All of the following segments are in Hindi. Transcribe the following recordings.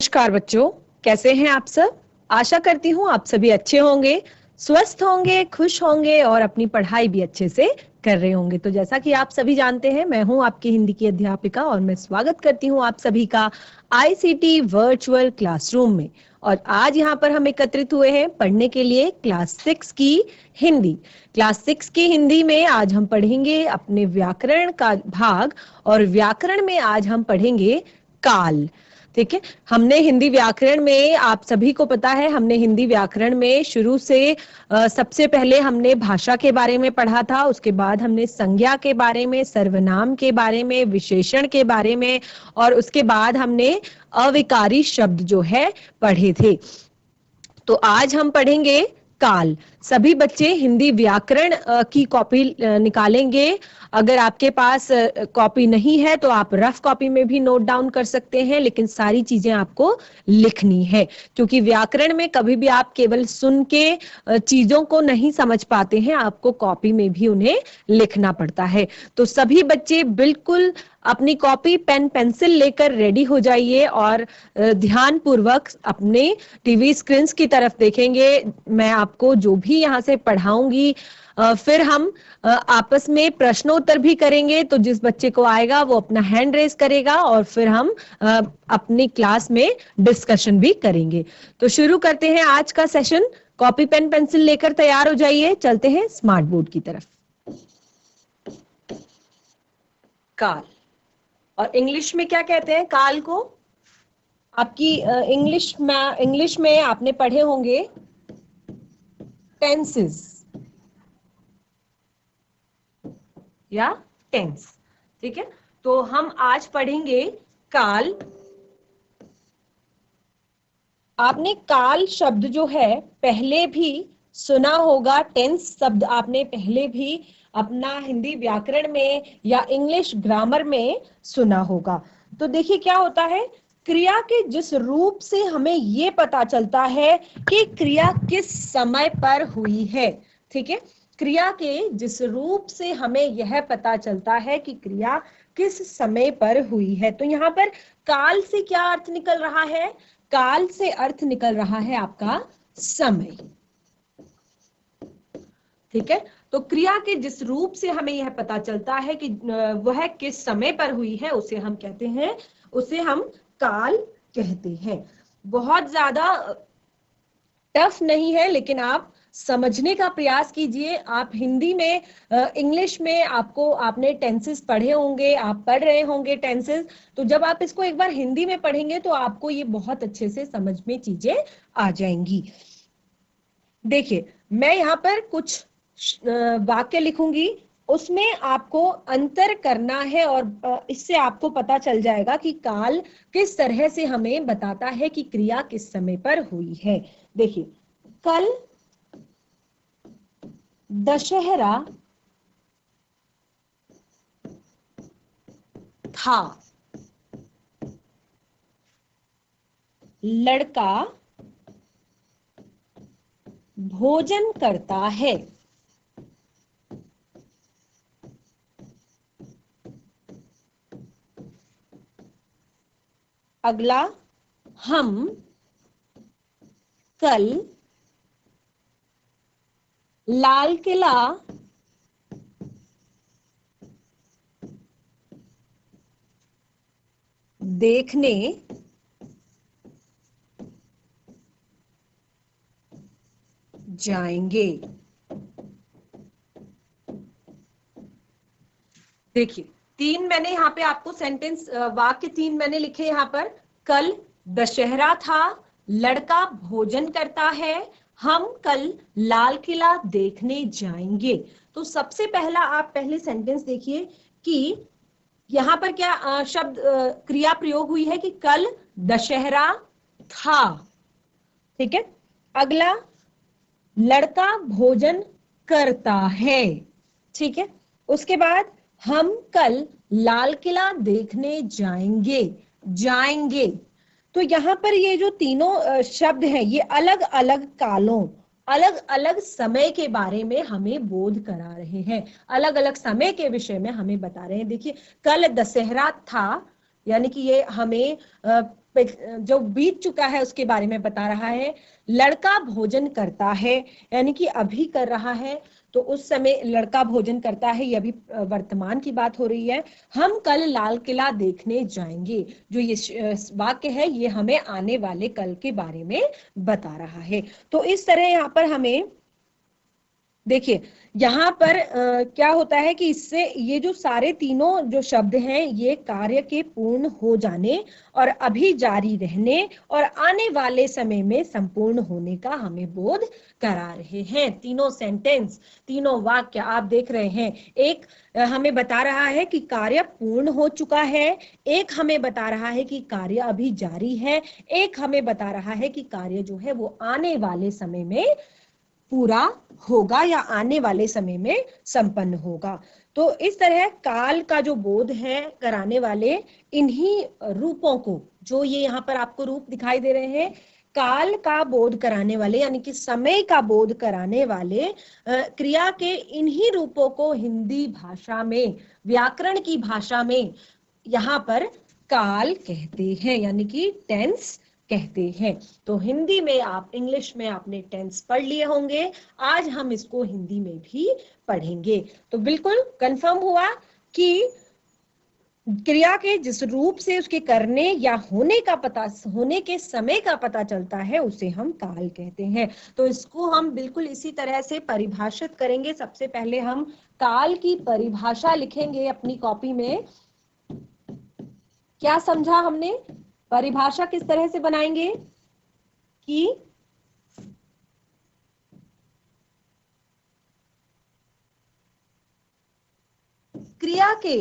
नमस्कार बच्चों, कैसे हैं आप सब। आशा करती हूँ आप सभी अच्छे होंगे, स्वस्थ होंगे, खुश होंगे और अपनी पढ़ाई भी अच्छे से कर रहे होंगे। तो जैसा कि आप सभी जानते हैं, मैं हूँ आपकी हिंदी की अध्यापिका और मैं स्वागत करती हूँ आप सभी का आईसीटी वर्चुअल क्लासरूम में। और आज यहाँ पर हम एकत्रित हुए हैं पढ़ने के लिए क्लास 6 की हिंदी। क्लास 6 की हिंदी में आज हम पढ़ेंगे अपने व्याकरण का भाग, और व्याकरण में आज हम पढ़ेंगे काल। ठीक है, हमने हिंदी व्याकरण में, आप सभी को पता है, हमने हिंदी व्याकरण में शुरू से सबसे पहले हमने भाषा के बारे में पढ़ा था, उसके बाद हमने संज्ञा के बारे में, सर्वनाम के बारे में, विशेषण के बारे में, और उसके बाद हमने अविकारी शब्द जो है पढ़े थे। तो आज हम पढ़ेंगे काल। सभी बच्चे हिंदी व्याकरण की कॉपी निकालेंगे। अगर आपके पास कॉपी नहीं है तो आप रफ कॉपी में भी नोट डाउन कर सकते हैं, लेकिन सारी चीजें आपको लिखनी है, क्योंकि व्याकरण में कभी भी आप केवल सुन के चीजों को नहीं समझ पाते हैं, आपको कॉपी में भी उन्हें लिखना पड़ता है। तो सभी बच्चे बिल्कुल अपनी कॉपी, पेन, पेंसिल लेकर रेडी हो जाइए और ध्यान पूर्वक अपने टीवी स्क्रीन की तरफ देखेंगे। मैं आपको जो भी यहाँ से पढ़ाऊंगी, फिर हम आपस में प्रश्नोत्तर भी करेंगे। तो जिस बच्चे को आएगा वो अपना हैंड रेज करेगा और फिर हम अपनी क्लास में डिस्कशन भी करेंगे। तो शुरू करते हैं आज का सेशन। कॉपी, पेन, पेंसिल लेकर तैयार हो जाइए, चलते हैं स्मार्ट बोर्ड की तरफ। काल, और इंग्लिश में क्या कहते हैं काल को? आपकी इंग्लिश में आपने पढ़े होंगे टेंसेस या टेंस। ठीक है, तो हम आज पढ़ेंगे काल। आपने काल शब्द जो है पहले भी सुना होगा, टेंस शब्द आपने पहले भी अपना हिंदी व्याकरण में या इंग्लिश ग्रामर में सुना होगा। तो देखिए क्या होता है, क्रिया के जिस रूप से हमें ये पता चलता है कि क्रिया किस समय पर हुई है। ठीक है, क्रिया के जिस रूप से हमें यह पता चलता है कि क्रिया किस समय पर हुई है। तो यहाँ पर काल से क्या अर्थ निकल रहा है? काल से अर्थ निकल रहा है आपका समय। ठीक है, तो क्रिया के जिस रूप से हमें यह पता चलता है कि वह किस समय पर हुई है, उसे हम कहते हैं, उसे हम काल कहते हैं। बहुत ज्यादा टफ नहीं है, लेकिन आप समझने का प्रयास कीजिए। आप हिंदी में, इंग्लिश में आपने टेंसेस पढ़े होंगे, आप पढ़ रहे होंगे टेंसेस। तो जब आप इसको एक बार हिंदी में पढ़ेंगे तो आपको ये बहुत अच्छे से समझ में चीजें आ जाएंगी। देखिए, मैं यहाँ पर कुछ वाक्य लिखूंगी, उसमें आपको अंतर करना है और इससे आपको पता चल जाएगा कि काल किस तरह से हमें बताता है कि क्रिया किस समय पर हुई है। देखिए, कल दशहरा था, लड़का भोजन करता है, अगला, हम कल लाल किला देखने जाएंगे। देखिए, तीन मैंने यहाँ पे आपको सेंटेंस, वाक्य तीन मैंने लिखे यहाँ पर। कल दशहरा था, लड़का भोजन करता है, हम कल लाल किला देखने जाएंगे। तो सबसे पहला आप पहले सेंटेंस देखिए कि यहाँ पर क्या शब्द, क्रिया प्रयोग हुई है कि कल दशहरा था। ठीक है, अगला, लड़का भोजन करता है। ठीक है, उसके बाद हम कल लाल किला देखने जाएंगे। जाएंगे, तो यहाँ पर ये जो तीनों शब्द हैं, ये अलग अलग कालों, अलग अलग समय के बारे में हमें बोध करा रहे हैं, अलग अलग समय के विषय में हमें बता रहे हैं। देखिए, कल दशहरा था, यानी कि ये हमें जो बीत चुका है उसके बारे में बता रहा है। लड़का भोजन करता है, यानी कि अभी कर रहा है, तो उस समय लड़का भोजन करता है, ये अभी वर्तमान की बात हो रही है। हम कल लाल किला देखने जाएंगे, जो ये वाक्य है ये हमें आने वाले कल के बारे में बता रहा है। तो इस तरह यहाँ पर हमें देखिए, यहाँ पर क्या होता है कि इससे ये जो सारे तीनों जो शब्द हैं ये कार्य के पूर्ण हो जाने और अभी जारी रहने और आने वाले समय में संपूर्ण होने का हमें बोध करा रहे हैं। तीनों सेंटेंस, तीनों वाक्य आप देख रहे हैं। एक हमें बता रहा है कि कार्य पूर्ण हो चुका है, एक हमें बता रहा है कि कार्य अभी जारी है, एक हमें बता रहा है कि कार्य जो है वो आने वाले समय में पूरा होगा या आने वाले समय में संपन्न होगा। तो इस तरह काल का जो बोध है कराने वाले इन्हीं रूपों को, जो ये यहाँ पर आपको रूप दिखाई दे रहे हैं, काल का बोध कराने वाले यानी कि समय का बोध कराने वाले क्रिया के इन्हीं रूपों को हिंदी भाषा में, व्याकरण की भाषा में यहाँ पर काल कहते हैं, यानी कि टेंस कहते हैं। तो हिंदी में आप, इंग्लिश में आपने टेंस पढ़ लिए होंगे, आज हम इसको हिंदी में भी पढ़ेंगे। तो बिल्कुल कंफर्म हुआ कि क्रिया के जिस रूप से उसके करने या होने का पता, होने के समय का पता चलता है उसे हम काल कहते हैं। तो इसको हम बिल्कुल इसी तरह से परिभाषित करेंगे। सबसे पहले हम काल की परिभाषा लिखेंगे अपनी कॉपी में। क्या समझा हमने? परिभाषा किस तरह से बनाएंगे कि क्रिया के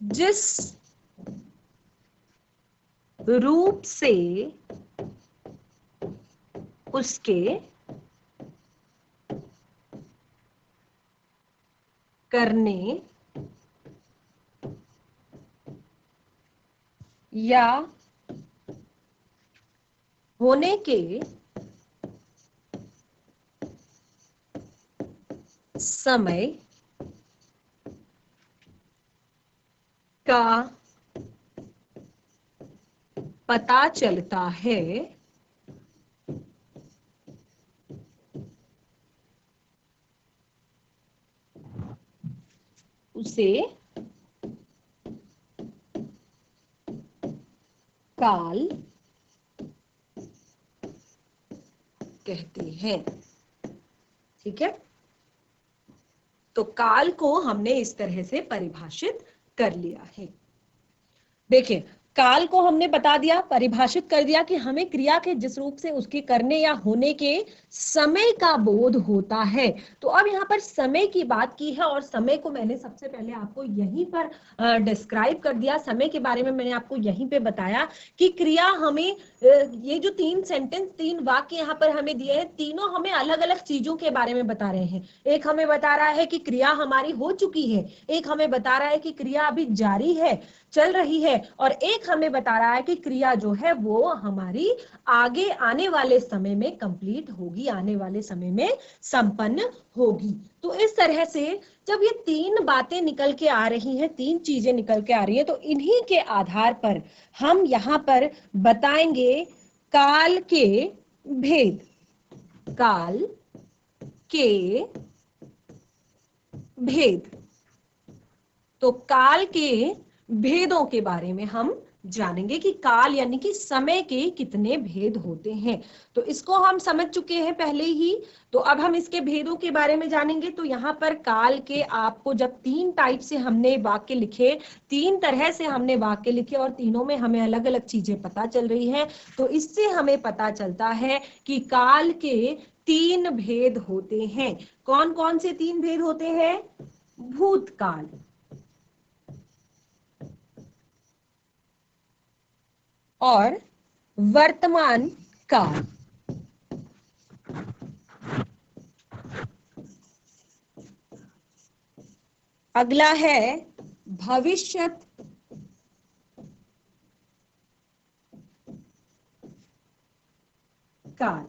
जिस रूप से उसके करने या होने के समय का पता चलता है उसे काल कहते हैं। ठीक है, तो काल को हमने इस तरह से परिभाषित कर लिया है। देखिए, काल को हमने बता दिया, परिभाषित कर दिया कि हमें क्रिया के जिस रूप से उसके करने या होने के समय का बोध होता है। तो अब यहाँ पर समय की बात की है और समय को मैंने सबसे पहले आपको यहीं पर डिस्क्राइब कर दिया। समय के बारे में मैंने आपको यहीं पे बताया कि क्रिया हमें, ये जो तीन सेंटेंस, तीन वाक्य यहाँ पर हमें दिए हैं, तीनों हमें अलग अलग चीजों के बारे में बता रहे हैं। एक हमें बता रहा है कि क्रिया हमारी हो चुकी है, एक हमें बता रहा है कि क्रिया अभी जारी है, चल रही है, और एक हमें बता रहा है कि क्रिया जो है वो हमारी आगे आने वाले समय में कंप्लीट होगी, आने वाले समय में संपन्न होगी। तो इस तरह से जब ये तीन बातें निकल के आ रही हैं, तीन चीजें निकल के आ रही हैं, तो इन्हीं के आधार पर हम यहाँ पर बताएंगे काल के भेद, काल के भेद। तो काल के भेदों के बारे में हम जानेंगे कि काल यानी कि समय के कितने भेद होते हैं। तो इसको हम समझ चुके हैं पहले ही, तो अब हम इसके भेदों के बारे में जानेंगे। तो यहाँ पर काल के, आपको जब तीन टाइप से हमने वाक्य लिखे, तीन तरह से हमने वाक्य लिखे और तीनों में हमें अलग अलग चीजें पता चल रही है, तो इससे हमें पता चलता है कि काल के तीन भेद होते हैं। कौन कौन से तीन भेद होते हैं? भूतकाल, और वर्तमान काल, अगला है भविष्यत काल।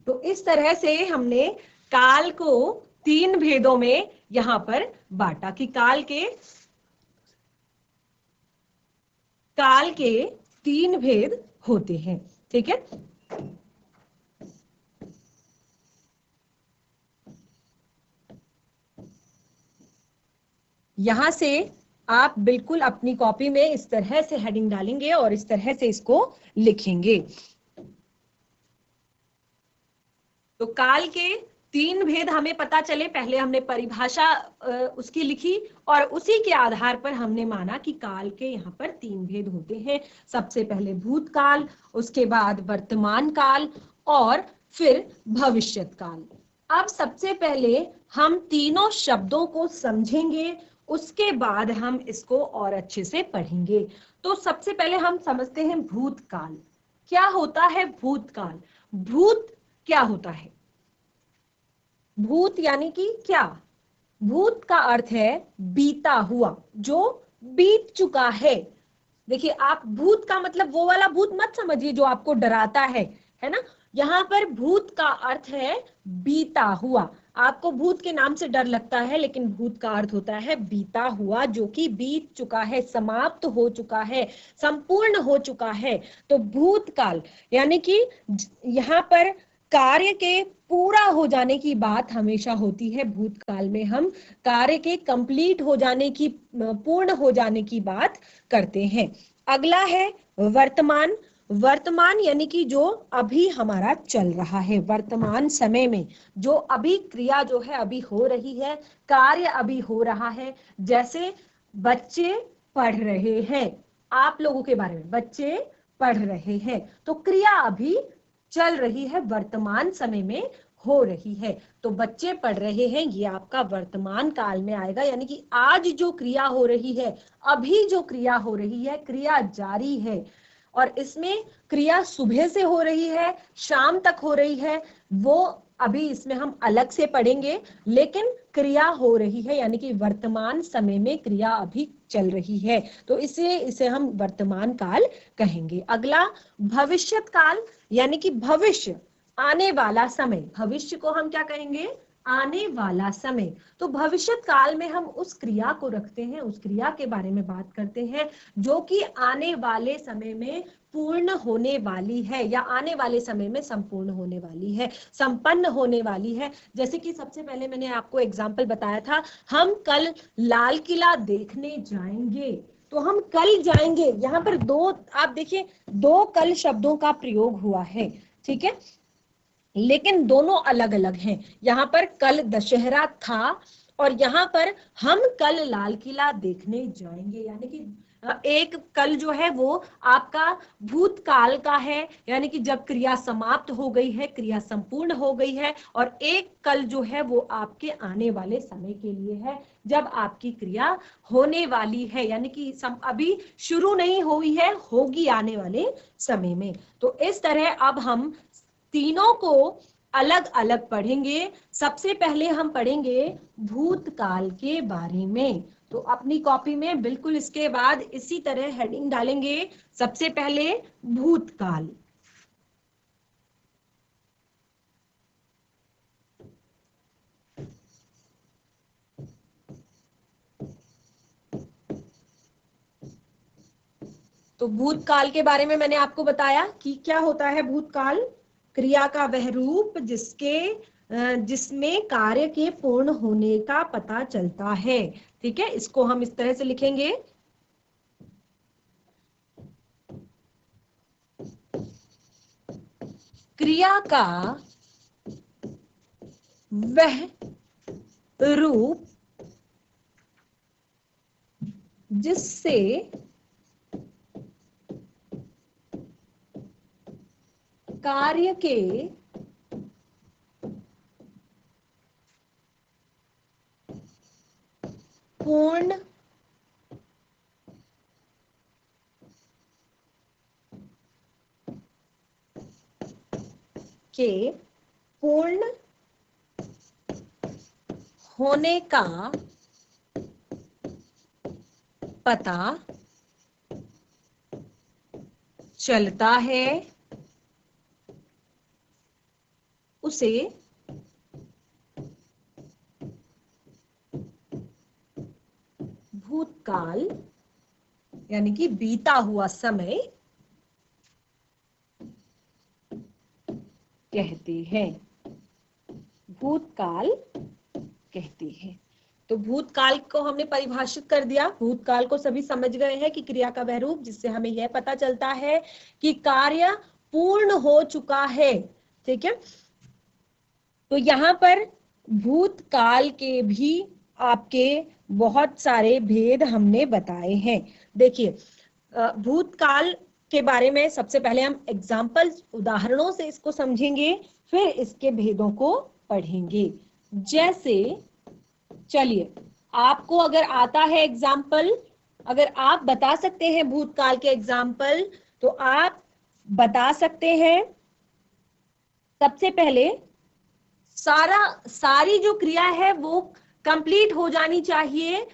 तो इस तरह से हमने काल को तीन भेदों में यहां पर बांटा कि काल के 3 भेद होते हैं। ठीक है, यहां से आप बिल्कुल अपनी कॉपी में इस तरह से हेडिंग डालेंगे और इस तरह से इसको लिखेंगे। तो काल के 3 भेद हमें पता चले, पहले हमने परिभाषा उसकी लिखी और उसी के आधार पर हमने माना कि काल के यहाँ पर 3 भेद होते हैं। सबसे पहले भूतकाल, उसके बाद वर्तमान काल और फिर भविष्यत काल। अब सबसे पहले हम तीनों शब्दों को समझेंगे, उसके बाद हम इसको और अच्छे से पढ़ेंगे। तो सबसे पहले हम समझते हैं भूतकाल। क्या होता है भूतकाल? भूत क्या होता है? भूत यानी कि क्या? भूत का अर्थ है बीता हुआ, जो बीत चुका है। देखिए, आप भूत का मतलब वो वाला भूत मत समझिए जो आपको डराता है ना। यहाँ पर भूत का अर्थ है बीता हुआ। आपको भूत के नाम से डर लगता है, लेकिन भूत का अर्थ होता है बीता हुआ, जो कि बीत चुका है, समाप्त हो चुका है, संपूर्ण हो चुका है। तो भूतकाल यानी कि यहाँ पर कार्य के पूरा हो जाने की बात हमेशा होती है। भूतकाल में हम कार्य के कंप्लीट हो जाने की, पूर्ण हो जाने की बात करते हैं। अगला है वर्तमान। वर्तमान यानी कि जो अभी हमारा चल रहा है, वर्तमान समय में जो अभी क्रिया जो है अभी हो रही है, कार्य अभी हो रहा है। जैसे बच्चे पढ़ रहे हैं, आप लोगों के बारे में, बच्चे पढ़ रहे हैं, तो क्रिया अभी चल रही है, वर्तमान समय में हो रही है। तो बच्चे पढ़ रहे हैं, ये आपका वर्तमान काल में आएगा, यानी कि आज जो क्रिया हो रही है, अभी जो क्रिया हो रही है, क्रिया जारी है। और इसमें क्रिया सुबह से हो रही है, शाम तक हो रही है, वो अभी इसमें हम अलग से पढ़ेंगे। लेकिन क्रिया हो रही है, यानी कि वर्तमान समय में क्रिया अभी चल रही है, तो इसे हम वर्तमान काल कहेंगे। अगला भविष्यत काल, यानी कि भविष्य, आने वाला समय। भविष्य को हम क्या कहेंगे? आने वाला समय। तो भविष्यत काल में हम उस क्रिया को रखते हैं, उस क्रिया के बारे में बात करते हैं जो कि आने वाले समय में पूर्ण होने वाली है, या आने वाले समय में संपूर्ण होने वाली है, संपन्न होने वाली है। जैसे कि सबसे पहले मैंने आपको एग्जाम्पल बताया था, हम कल लाल किला देखने जाएंगे। तो हम कल जाएंगे, यहाँ पर दो, आप देखिए, 2 कल शब्दों का प्रयोग हुआ है। ठीक है, लेकिन दोनों अलग अलग हैं। यहाँ पर कल दशहरा था और यहाँ पर हम कल लाल किला देखने जाएंगे, यानी कि एक कल जो है वो आपका भूतकाल का है, यानी कि जब क्रिया समाप्त हो गई है, क्रिया संपूर्ण हो गई है। और एक कल जो है वो आपके आने वाले समय के लिए है, जब आपकी क्रिया होने वाली है, यानी कि अभी शुरू नहीं हुई है, होगी आने वाले समय में। तो इस तरह अब हम तीनों को अलग अलग पढ़ेंगे। सबसे पहले हम पढ़ेंगे भूतकाल के बारे में। तो अपनी कॉपी में बिल्कुल इसके बाद इसी तरह हेडिंग डालेंगे, सबसे पहले भूतकाल। तो भूतकाल के बारे में मैंने आपको बताया कि क्या होता है भूतकाल। क्रिया का वह रूप जिसमें कार्य के पूर्ण होने का पता चलता है। ठीक है, इसको हम इस तरह से लिखेंगे, क्रिया का वह रूप जिससे कार्य के पूर्ण के पूर्ण होने का पता चलता है, उसे भूतकाल यानी कि बीता हुआ समय कहते हैं, भूतकाल कहते हैं। तो भूतकाल को हमने परिभाषित कर दिया। भूतकाल को सभी समझ गए हैं कि क्रिया का वह रूप जिससे हमें यह पता चलता है कि कार्य पूर्ण हो चुका है। ठीक है, तो यहां पर भूतकाल के भी आपके बहुत सारे भेद हमने बताए हैं। देखिए, भूतकाल के बारे में सबसे पहले हम एग्जाम्पल उदाहरणों से इसको समझेंगे, फिर इसके भेदों को पढ़ेंगे। जैसे चलिए, आपको अगर आता है एग्जाम्पल, अगर आप बता सकते हैं भूतकाल के एग्जाम्पल, तो आप बता सकते हैं। सबसे पहले सारी जो क्रिया है वो कंप्लीट हो जानी चाहिए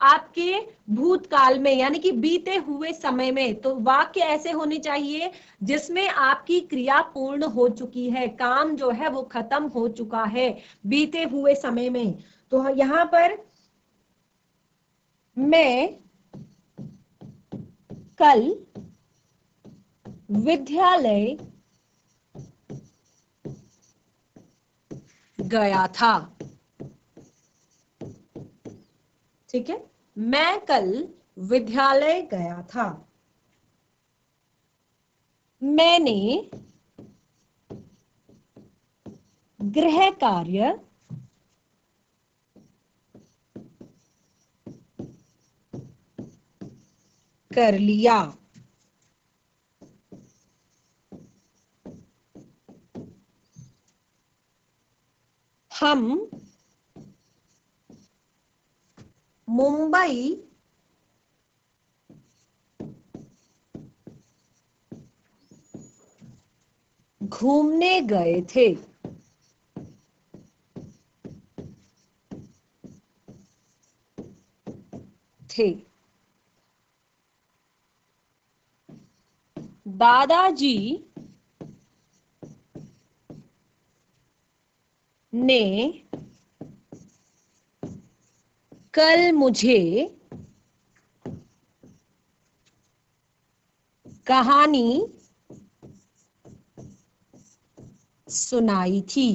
आपके भूतकाल में, यानी कि बीते हुए समय में। तो वाक्य ऐसे होने चाहिए जिसमें आपकी क्रिया पूर्ण हो चुकी है, काम जो है वो खत्म हो चुका है बीते हुए समय में। तो यहां पर मैं कल विद्यालय गया था। ठीक है, मैं कल विद्यालय गया था। मैंने गृह कार्य कर लिया। हम मुंबई घूमने गए थे। दादाजी ने कल मुझे कहानी सुनाई थी।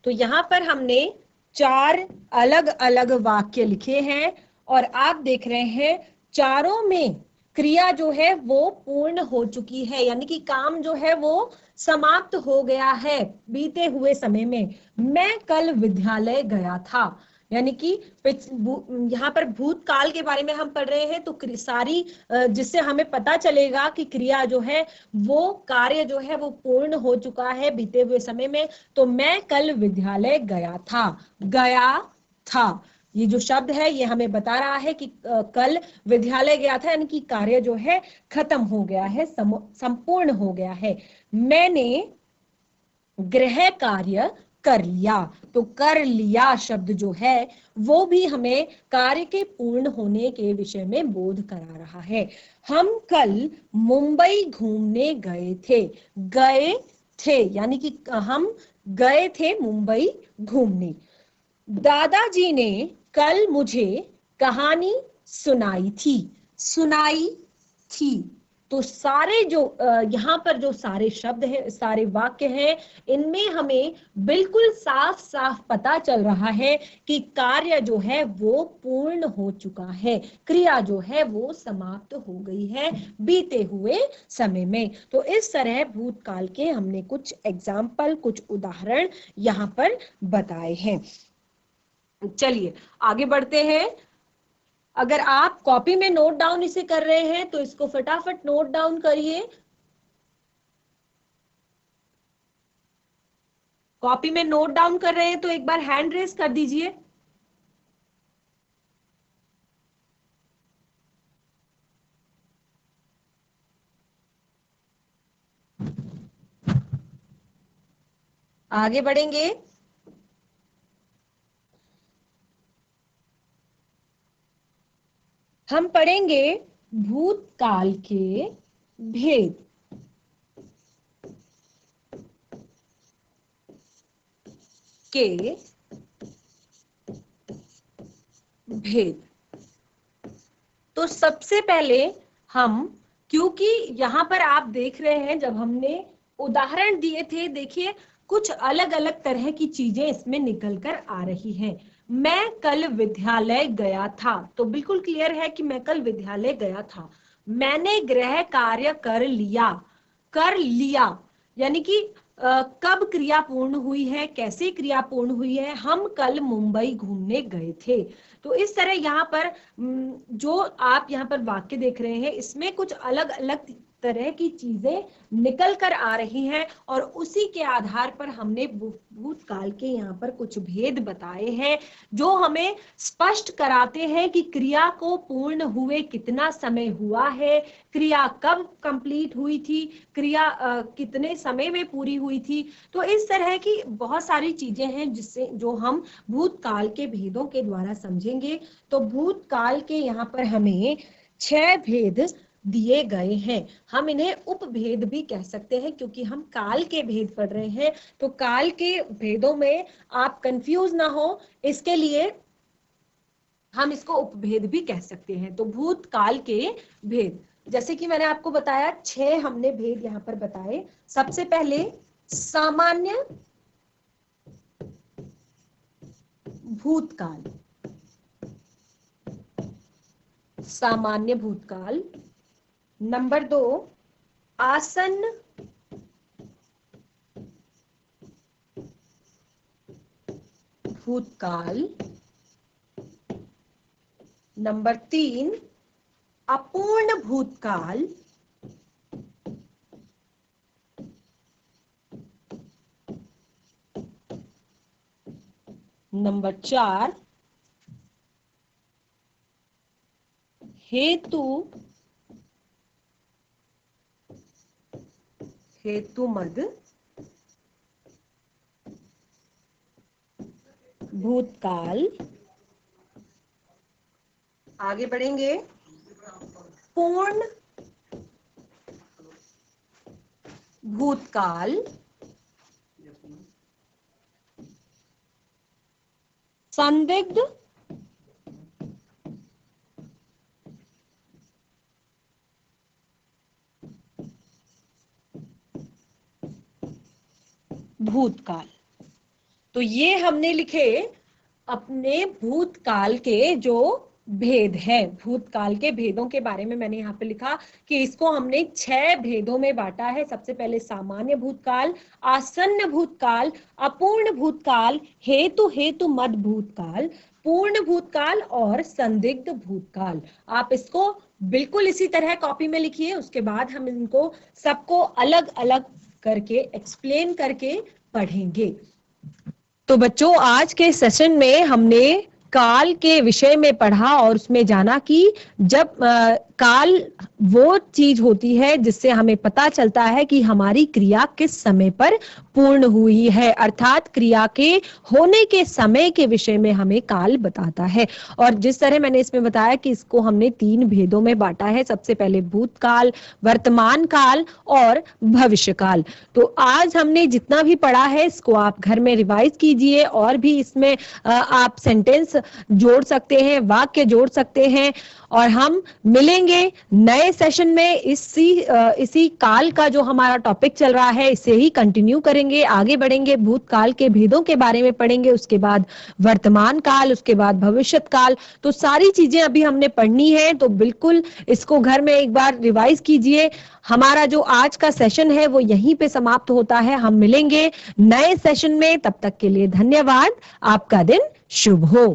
तो यहां पर हमने 4 अलग अलग वाक्य लिखे हैं और आप देख रहे हैं चारों में क्रिया जो है वो पूर्ण हो चुकी है, यानी कि काम जो है वो समाप्त हो गया है बीते हुए समय में। मैं कल विद्यालय गया था, यानी कि यहाँ पर भूतकाल के बारे में हम पढ़ रहे हैं, तो सारी जिससे हमें पता चलेगा कि क्रिया जो है वो कार्य जो है वो पूर्ण हो चुका है बीते हुए समय में। तो मैं कल विद्यालय गया था। गया था, ये जो शब्द है ये हमें बता रहा है कि कल विद्यालय गया था, यानी कि कार्य जो है खत्म हो गया है, संपूर्ण हो गया है। मैंने गृह कार्य कर लिया, तो कर लिया शब्द जो है वो भी हमें कार्य के पूर्ण होने के विषय में बोध करा रहा है। हम कल मुंबई घूमने गए थे। गए थे यानी कि हम गए थे मुंबई घूमने। दादाजी ने कल मुझे कहानी सुनाई थी। सुनाई थी, तो सारे जो यहाँ पर जो सारे शब्द हैं, सारे वाक्य हैं, इनमें हमें बिल्कुल साफ साफ पता चल रहा है कि कार्य जो है वो पूर्ण हो चुका है, क्रिया जो है वो समाप्त हो गई है बीते हुए समय में। तो इस तरह भूतकाल के हमने कुछ एग्जाम्पल, कुछ उदाहरण यहाँ पर बताए हैं। चलिए आगे बढ़ते हैं। अगर आप कॉपी में नोट डाउन इसे कर रहे हैं तो इसको फटाफट नोट डाउन करिए। कॉपी में नोट डाउन कर रहे हैं तो एक बार हैंड रेस कर दीजिए। आगे बढ़ेंगे। हम पढ़ेंगे भूतकाल के भेद। के भेद। तो सबसे पहले हम, क्योंकि यहाँ पर आप देख रहे हैं जब हमने उदाहरण दिए थे, देखिए कुछ अलग अलग तरह की चीजें इसमें निकल कर आ रही हैं। मैं कल विद्यालय गया था, तो बिल्कुल क्लियर है कि मैं कल विद्यालय गया था। मैंने गृह कार्य कर लिया, कर लिया यानी कि कब क्रिया पूर्ण हुई है, कैसे क्रिया पूर्ण हुई है, हम कल मुंबई घूमने गए थे। तो इस तरह यहाँ पर जो आप यहाँ पर वाक्य देख रहे हैं, इसमें कुछ अलग अलग तरह की चीजें निकल कर आ रही हैं और उसी के आधार पर हमने भूतकाल के यहाँ पर कुछ भेद बताए हैं जो हमें स्पष्ट कराते हैं कि क्रिया को पूर्ण हुए कितना समय हुआ है, क्रिया कब कंप्लीट हुई थी, क्रिया कितने समय में पूरी हुई थी। तो इस तरह की बहुत सारी चीजें हैं जिससे जो हम भूतकाल के भेदों के द्वारा समझेंगे। तो भूतकाल के यहाँ पर हमें 6 भेद दिए गए हैं। हम इन्हें उपभेद भी कह सकते हैं क्योंकि हम काल के भेद पढ़ रहे हैं। तो काल के भेदों में आप कंफ्यूज ना हो, इसके लिए हम इसको उपभेद भी कह सकते हैं। तो भूतकाल के भेद, जैसे कि मैंने आपको बताया 6 हमने भेद यहाँ पर बताए। सबसे पहले सामान्य भूतकाल, सामान्य भूतकाल। नंबर 2 आसन्न भूतकाल। नंबर 3 अपूर्ण भूतकाल। नंबर 4 हेतु हेतुमद भूतकाल। आगे बढ़ेंगे, पूर्ण भूतकाल, संदिग्ध भूतकाल। तो ये हमने लिखे अपने भूतकाल के जो भेद है। भूतकाल के भेदों के बारे में मैंने यहाँ पे लिखा कि इसको हमने 6 भेदों में बांटा है। सबसे पहले सामान्य भूतकाल, आसन्न भूतकाल, अपूर्ण भूतकाल, हेतु मद भूतकाल, पूर्ण भूतकाल और संदिग्ध भूतकाल। आप इसको बिल्कुल इसी तरह कॉपी में लिखिए, उसके बाद हम इनको सबको अलग अलग करके एक्सप्लेन करके पढ़ेंगे। तो बच्चों, आज के सेशन में हमने काल के विषय में पढ़ा और उसमें जाना कि जब काल वो चीज होती है जिससे हमें पता चलता है कि हमारी क्रिया किस समय पर पूर्ण हुई है, अर्थात क्रिया के होने के समय के विषय में हमें काल बताता है। और जिस तरह मैंने इसमें बताया कि इसको हमने 3 भेदों में बांटा है, सबसे पहले भूतकाल, वर्तमान काल और भविष्य काल। तो आज हमने जितना भी पढ़ा है इसको आप घर में रिवाइज कीजिए और भी इसमें आप सेंटेंस जोड़ सकते हैं, वाक्य जोड़ सकते हैं और हम मिलेंगे नए सेशन में। इसी काल का जो हमारा टॉपिक चल रहा है इसे ही कंटिन्यू करेंगे, आगे बढ़ेंगे, भूतकाल के भेदों के बारे में पढ़ेंगे, उसके बाद वर्तमान काल, उसके बाद भविष्यत काल। तो सारी चीजें अभी हमने पढ़नी है, तो बिल्कुल इसको घर में एक बार रिवाइज कीजिए। हमारा जो आज का सेशन है वो यहीं पे समाप्त होता है। हम मिलेंगे नए सेशन में, तब तक के लिए धन्यवाद। आपका दिन शुभ हो।